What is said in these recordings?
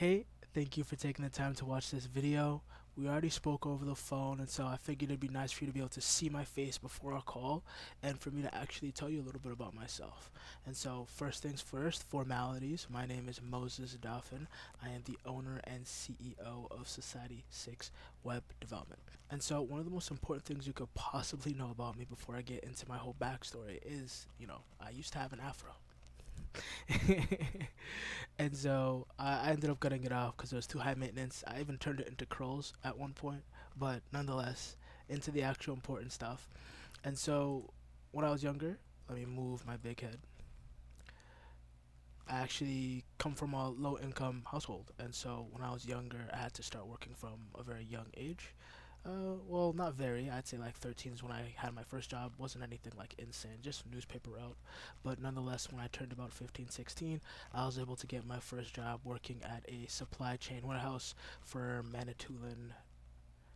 Hey, thank you for taking the time to watch this video. We already spoke over the phone, and so I figured it'd be nice for you to be able to see my face before our call and for me to actually tell you a little bit about myself. And so, first things first, formalities. My name is Moses Dauphin. I am the owner and CEO of Society 6 Web Development. And so, one of the most important things you could possibly know about me before I get into my whole backstory is, I used to have an afro. And so I ended up cutting it off because it was too high maintenance. I even turned it into curls at one point, but nonetheless, into the actual important stuff. And so when I was younger, let me move my big head. I actually come from a low income household, and so when I was younger, I had to start working from a very young age. Well, not very. I'd say like 13 is when I had my first job. Wasn't anything like insane, just newspaper route. But nonetheless, when I turned about 15, 16, I was able to get my first job working at a supply chain warehouse for Manitoulin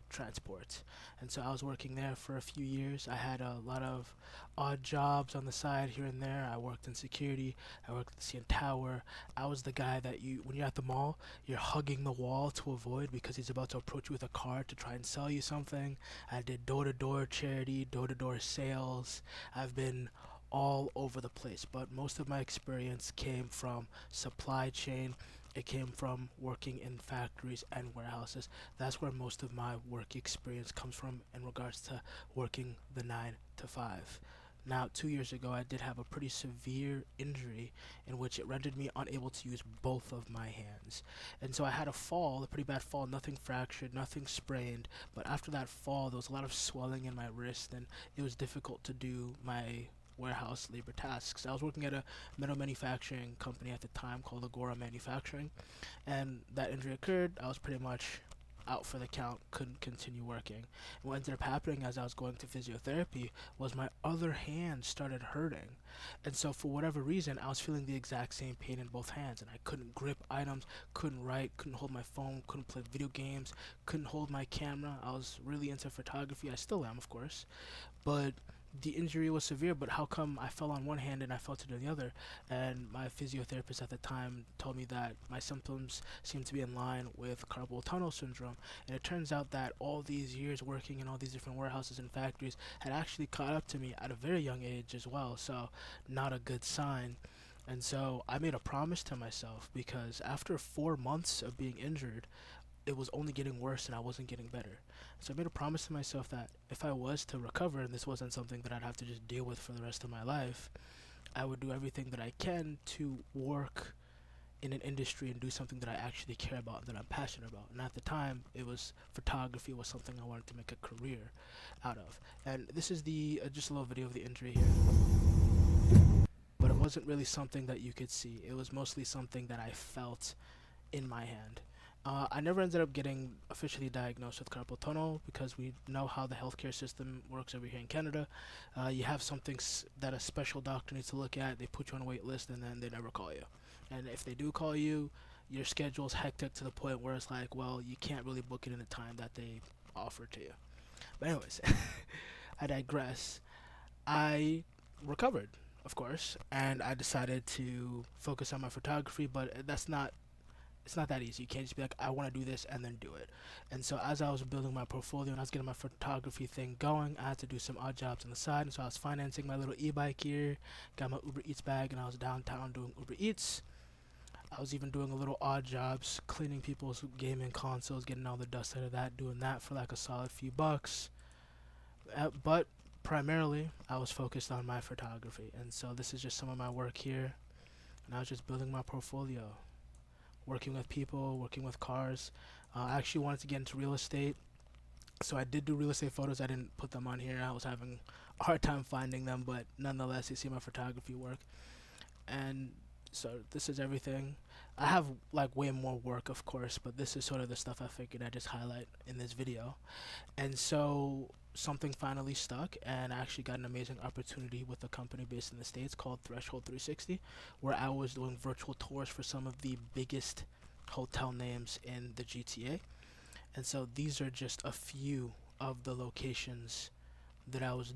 transport. And so I was working there for a few years. I had a lot of odd jobs on the side here and there. I worked in security. I worked at the CN Tower. I was the guy that when you're at the mall, you're hugging the wall to avoid because he's about to approach you with a card to try and sell you something. I did door-to-door charity, door-to-door sales. I've been all over the place, but most of my experience came from supply chain. It came from working in factories and warehouses. That's where most of my work experience comes from in regards to working the 9 to 5. Now, 2 years ago, I did have a pretty severe injury in which it rendered me unable to use both of my hands. And so I had a fall, a pretty bad fall, nothing fractured, nothing sprained. But after that fall, there was a lot of swelling in my wrist, and it was difficult to do my warehouse labor tasks. I was working at a metal manufacturing company at the time called Agora Manufacturing, and that injury occurred. I was pretty much out for the count, couldn't continue working. And what ended up happening as I was going to physiotherapy was my other hand started hurting. And so for whatever reason, I was feeling the exact same pain in both hands, and I couldn't grip items, couldn't write, couldn't hold my phone, couldn't play video games, couldn't hold my camera. I was really into photography. I still am, of course, but the injury was severe. But how come I fell on one hand and I fell to the other? And my physiotherapist at the time told me that my symptoms seemed to be in line with carpal tunnel syndrome. And it turns out that all these years working in all these different warehouses and factories had actually caught up to me at a very young age as well. So not a good sign. And so I made a promise to myself, because after 4 months of being injured, it was only getting worse and I wasn't getting better. So I made a promise to myself that if I was to recover and this wasn't something that I'd have to just deal with for the rest of my life, I would do everything that I can to work in an industry and do something that I actually care about, that I'm passionate about. And at the time, it was photography was something I wanted to make a career out of. And this is the just a little video of the injury here. But it wasn't really something that you could see. It was mostly something that I felt in my hand. I never ended up getting officially diagnosed with carpal tunnel because we know how the healthcare system works over here in Canada. You have something that a special doctor needs to look at. They put you on a wait list and then they never call you. And if they do call you, your schedule's hectic to the point where it's like, well, you can't really book it in the time that they offer to you. But anyways, I digress. I recovered, of course, and I decided to focus on my photography, but it's not that easy. You can't just be like, I want to do this and then do it. And so as I was building my portfolio and I was getting my photography thing going, I had to do some odd jobs on the side. And so I was financing my little e-bike here, got my Uber Eats bag, and I was downtown doing Uber Eats. I was even doing a little odd jobs, cleaning people's gaming consoles, getting all the dust out of that, doing that for like a solid few bucks. But primarily, I was focused on my photography. And so this is just some of my work here. And I was just building my portfolio, working with people, working with cars. I actually wanted to get into real estate, so I did do real estate photos. I didn't put them on here. I was having a hard time finding them, but nonetheless, you see my photography work. And so this is everything. I have like way more work, of course, but this is sort of the stuff I figured I'd just highlight in this video. And so something finally stuck, and I actually got an amazing opportunity with a company based in the States called Threshold 360, where I was doing virtual tours for some of the biggest hotel names in the GTA. And so these are just a few of the locations that I was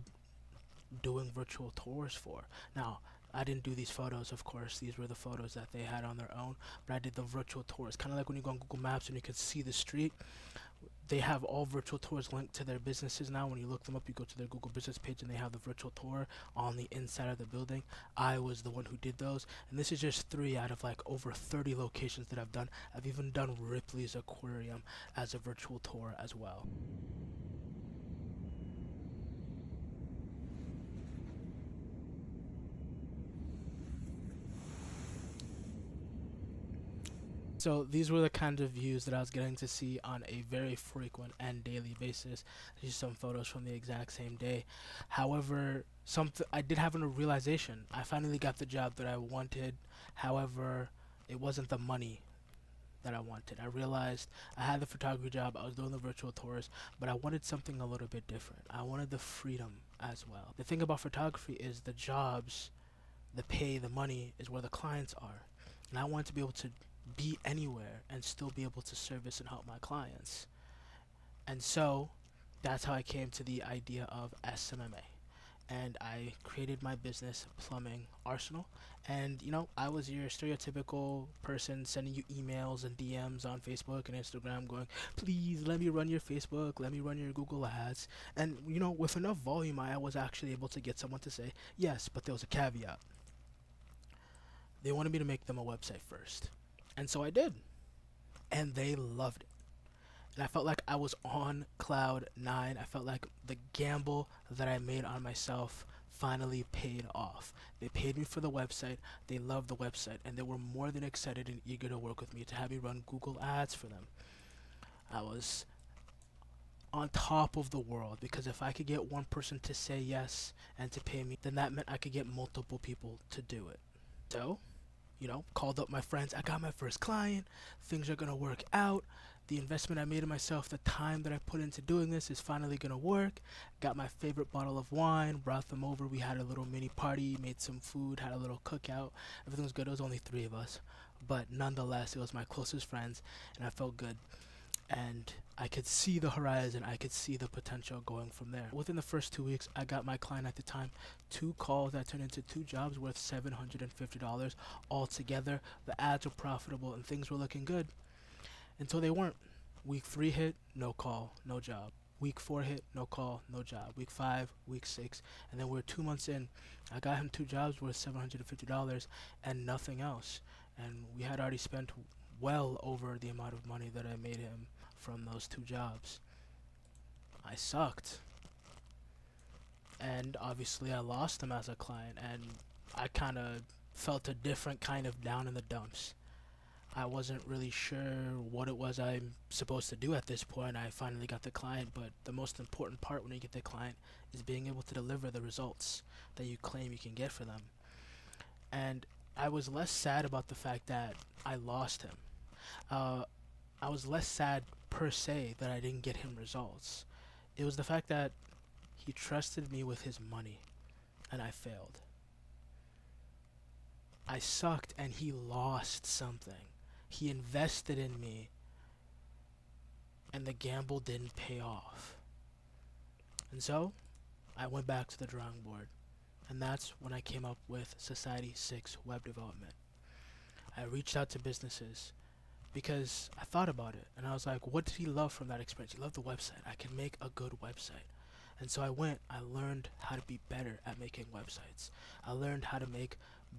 doing virtual tours for. Now, I didn't do these photos, of course. These were the photos that they had on their own. But I did the virtual tours, kind of like when you go on Google Maps and you can see the street. They have all virtual tours linked to their businesses now. When you look them up, you go to their Google business page and they have the virtual tour on the inside of the building. I was the one who did those, and this is just 3 out of like over 30 locations that I've done. I've even done Ripley's Aquarium as a virtual tour as well. So these were the kind of views that I was getting to see on a very frequent and daily basis. These are some photos from the exact same day. However, something I did have a realization. I finally got the job that I wanted. However, it wasn't the money that I wanted. I realized I had the photography job, I was doing the virtual tours, but I wanted something a little bit different. I wanted the freedom as well. The thing about photography is the jobs, the pay, the money is where the clients are. And I wanted to be able to be anywhere and still be able to service and help my clients. And so that's how I came to the idea of SMMA. And I created my business, Plumbing Arsenal. And I was your stereotypical person sending you emails and DMs on Facebook and Instagram going, please let me run your Facebook, let me run your Google ads. And with enough volume, I was actually able to get someone to say yes, but there was a caveat. They wanted me to make them a website first. And so I did. And they loved it. And I felt like I was on cloud 9. I felt like the gamble that I made on myself finally paid off. They paid me for the website. They loved the website. And they were more than excited and eager to work with me to have me run Google ads for them. I was on top of the world, because if I could get one person to say yes and to pay me, then that meant I could get multiple people to do it. So called up my friends. I got my first client. Things are going to work out. The investment I made in myself, the time that I put into doing this is finally going to work. Got my favorite bottle of wine, brought them over. We had a little mini party, made some food, had a little cookout. Everything was good. It was only 3 of us. But nonetheless, it was my closest friends, and I felt good. And I could see the horizon. I could see the potential going from there. Within the first 2 weeks, I got my client at the time 2 calls that turned into 2 jobs worth $750 altogether. The ads were profitable and things were looking good until they weren't. Week 3 hit, no call, no job. Week 4 hit, no call, no job. Week 5, week 6, and then we're 2 months in. I got him 2 jobs worth $750 and nothing else. And we had already spent well over the amount of money that I made him from those 2 jobs. I sucked. And obviously I lost him as a client, and I kind of felt a different kind of down in the dumps. I wasn't really sure what it was I'm supposed to do at this point. I finally got the client, but the most important part when you get the client is being able to deliver the results that you claim you can get for them. And I was less sad about the fact that I lost him. I was less sad per se that I didn't get him results. It was the fact that he trusted me with his money, and I failed. I sucked, and he lost something. He invested in me, and the gamble didn't pay off. And so, I went back to the drawing board, and that's when I came up with Society 6 Web Development. I reached out to businesses because I thought about it, and I was like, what did he love from that experience? He loved the website. I can make a good website. And so I learned how to be better at making websites. I learned how to make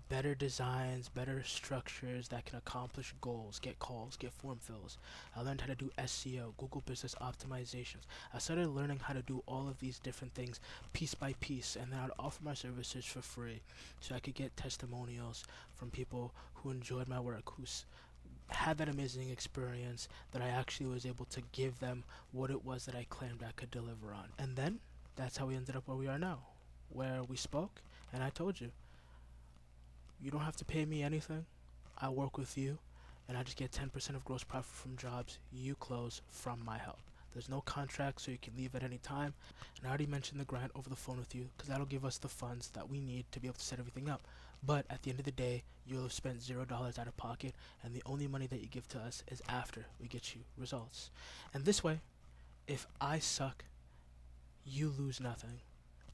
better designs, better structures that can accomplish goals, get calls, get form fills. I learned how to do SEO, Google Business Optimizations. I started learning how to do all of these different things piece by piece, and then I'd offer my services for free so I could get testimonials from people who enjoyed my work, who had that amazing experience, that I actually was able to give them what it was that I claimed I could deliver on. And then that's how we ended up where we are now, where we spoke, and I told you, you don't have to pay me anything. I work with you, and I just get 10% of gross profit from jobs you close from my help. There's no contract, so you can leave at any time. And I already mentioned the grant over the phone with you, because that'll give us the funds that we need to be able to set everything up. But at the end of the day, you'll have spent $0 out of pocket, and the only money that you give to us is after we get you results. And this way, if I suck, you lose nothing.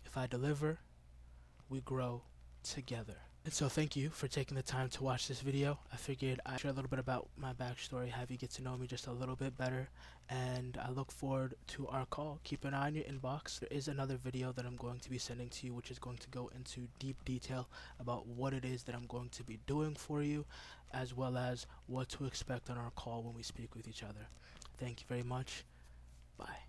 If I deliver, we grow together. And so thank you for taking the time to watch this video. I figured I'd share a little bit about my backstory, have you get to know me just a little bit better, and I look forward to our call. Keep an eye on your inbox. There is another video that I'm going to be sending to you, which is going to go into deep detail about what it is that I'm going to be doing for you, as well as what to expect on our call when we speak with each other. Thank you very much. Bye.